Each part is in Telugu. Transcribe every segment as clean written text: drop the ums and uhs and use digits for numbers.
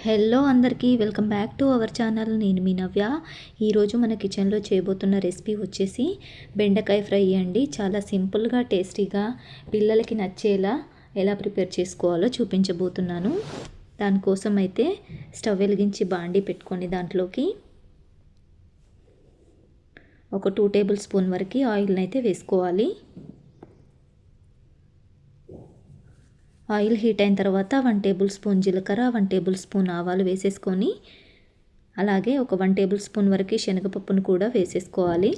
హలో అందరికీ welcome back to our channel. నేను మీ నవ్య. ఈరోజు మన కిచెన్లో చేయబోతున్న రెసిపీ వచ్చేసి బెండకాయ ఫ్రై అండి. చాలా సింపుల్గా టేస్టీగా పిల్లలకి నచ్చేలా ఎలా ప్రిపేర్ చేసుకోవాలో చూపించబోతున్నాను. దానికోసం అయితే స్టవ్ వెలిగించి బాండి పెట్టుకొని దాంట్లోకి ఒక 2 టేబుల్ స్పూన్ వరకు ఆయిల్ని అయితే వేసుకోవాలి. ఆయిల్ హీట్ అయిన తర్వాత 1 టేబుల్ స్పూన్ జీలకర్ర, 1 టేబుల్ స్పూన్ ఆవాలు వేసేసుకొని అలాగే ఒక 1 టేబుల్ స్పూన్ వరకు శనగపప్పును కూడా వేసేసుకోవాలి.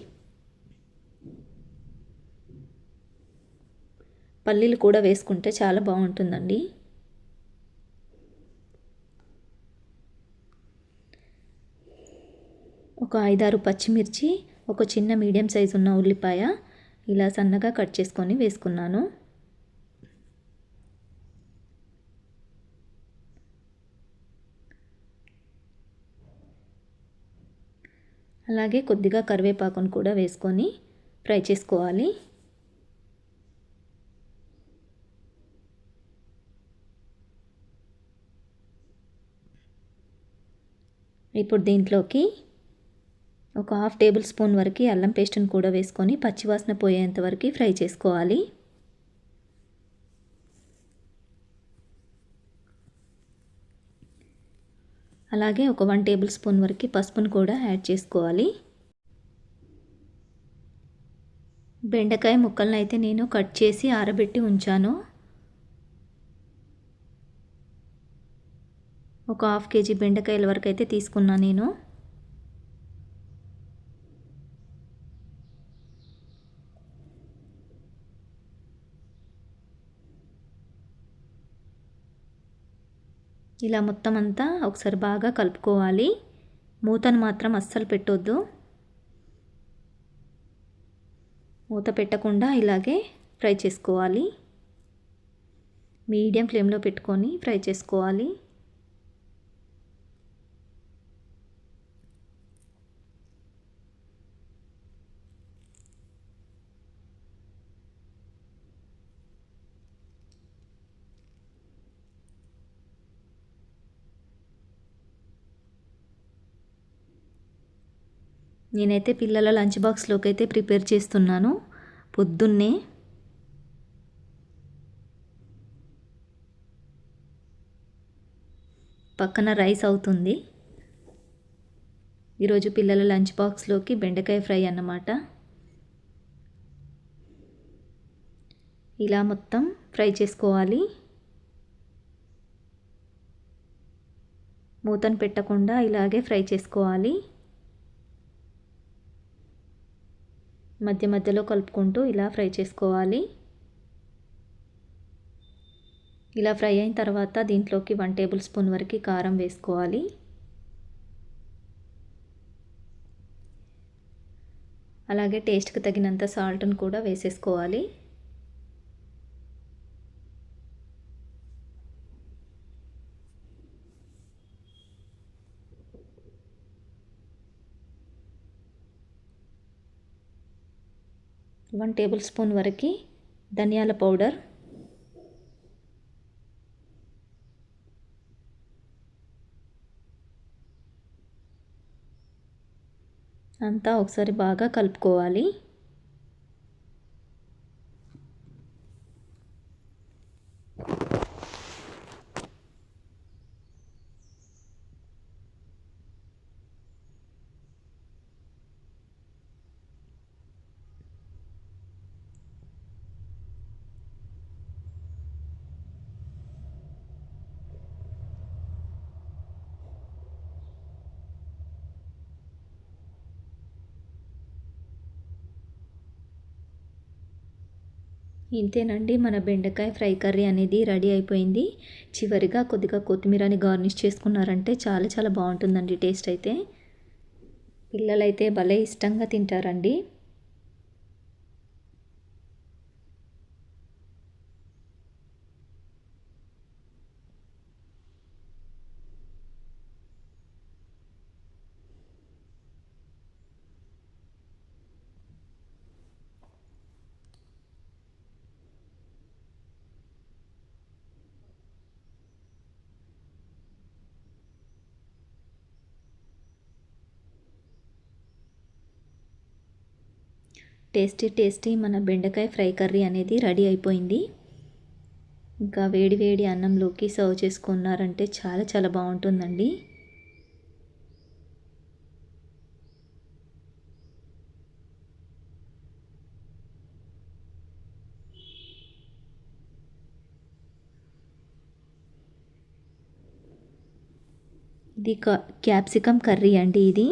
పల్లీలు కూడా వేసుకుంటే చాలా బాగుంటుందండి. ఒక 5-6 పచ్చిమిర్చి, ఒక చిన్న మీడియం సైజు ఉన్న ఉల్లిపాయ ఇలా సన్నగా కట్ చేసుకొని వేసుకున్నాను. అలాగే కొద్దిగా కరివేపాకును కూడా వేసుకొని ఫ్రై చేసుకోవాలి. ఇప్పుడు దీంట్లోకి ఒక 1/2 టేబుల్ స్పూన్ వరకు అల్లం పేస్ట్ని కూడా వేసుకొని పచ్చివాసన పోయేంత వరకు ఫ్రై చేసుకోవాలి. అలాగే ఒక 1 టేబుల్ స్పూన్ వరకు పసుపును కూడా యాడ్ చేసుకోవాలి. బెండకాయ ముక్కలను అయితే నేను కట్ చేసి ఆరబెట్టి ఉంచాను. ఒక 1/2 కేజీ బెండకాయల వరకు అయితే తీసుకున్నాను నేను. ఇలా మొత్తం అంతా ఒకసారి బాగా కలుపుకోవాలి. మూతను మాత్రం అస్సలు పెట్టొద్దు. మూత పెట్టకుండా ఇలాగే ఫ్రై చేసుకోవాలి. మీడియం ఫ్లేమ్లో పెట్టుకొని ఫ్రై చేసుకోవాలి. నేనైతే పిల్లల లంచ్ బాక్స్లోకి అయితే ప్రిపేర్ చేస్తున్నాను. పొద్దున్నే పక్కన రైస్ అవుతుంది. ఈరోజు పిల్లల లంచ్ బాక్స్లోకి బెండకాయ ఫ్రై అన్నమాట. ఇలా మొత్తం ఫ్రై చేసుకోవాలి. మూతను పెట్టకుండా ఇలాగే ఫ్రై చేసుకోవాలి. మధ్య మధ్యలో కలుపుకుంటూ ఇలా ఫ్రై చేసుకోవాలి. ఇలా ఫ్రై అయిన తర్వాత దీంట్లోకి 1 టేబుల్ స్పూన్ వరకు కారం వేసుకోవాలి. అలాగే టేస్ట్కి తగినంత సాల్ట్ను కూడా వేసేసుకోవాలి. వన్ టేబుల్ స్పూన్ వరకు ధనియాల పౌడర్, అంతా ఒకసారి బాగా కలుపుకోవాలి. ఇంతేనండి, మన బెండకాయ ఫ్రై కర్రీ అనేది రెడీ అయిపోయింది. చివరిగా కొద్దిగా కొత్తిమీరని గార్నిష్ చేసుకున్నారంటే చాలా చాలా బాగుంటుందండి టేస్ట్ అయితే. పిల్లలైతే భలే ఇష్టంగా తింటారండి. టేస్టీ టేస్టీ మన బెండకాయ ఫ్రై కర్రీ అనేది రెడీ అయిపోయింది. ఇంకా వేడి వేడి అన్నంలోకి సర్వ్ చేసుకున్నారంటే చాలా చాలా బాగుంటుందండి. ఇది క్యాప్సికమ్ కర్రీ అండి ఇది.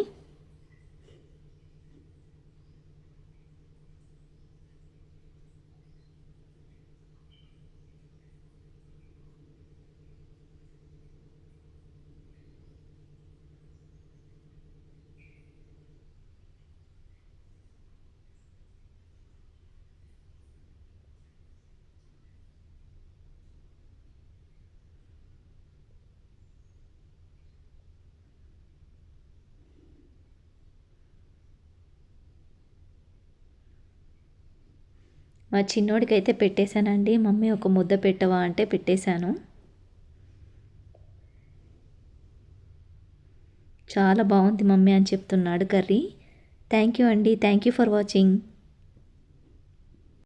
మా చిన్నోడికైతే పెట్టేశానండి. మమ్మీ ఒక ముద్ద పెట్టవా అంటే పెట్టేశాను. చాలా బాగుంది మమ్మీ అని చెప్తున్నాడు కర్రీ. థ్యాంక్ యూ అండి. Thank you for watching.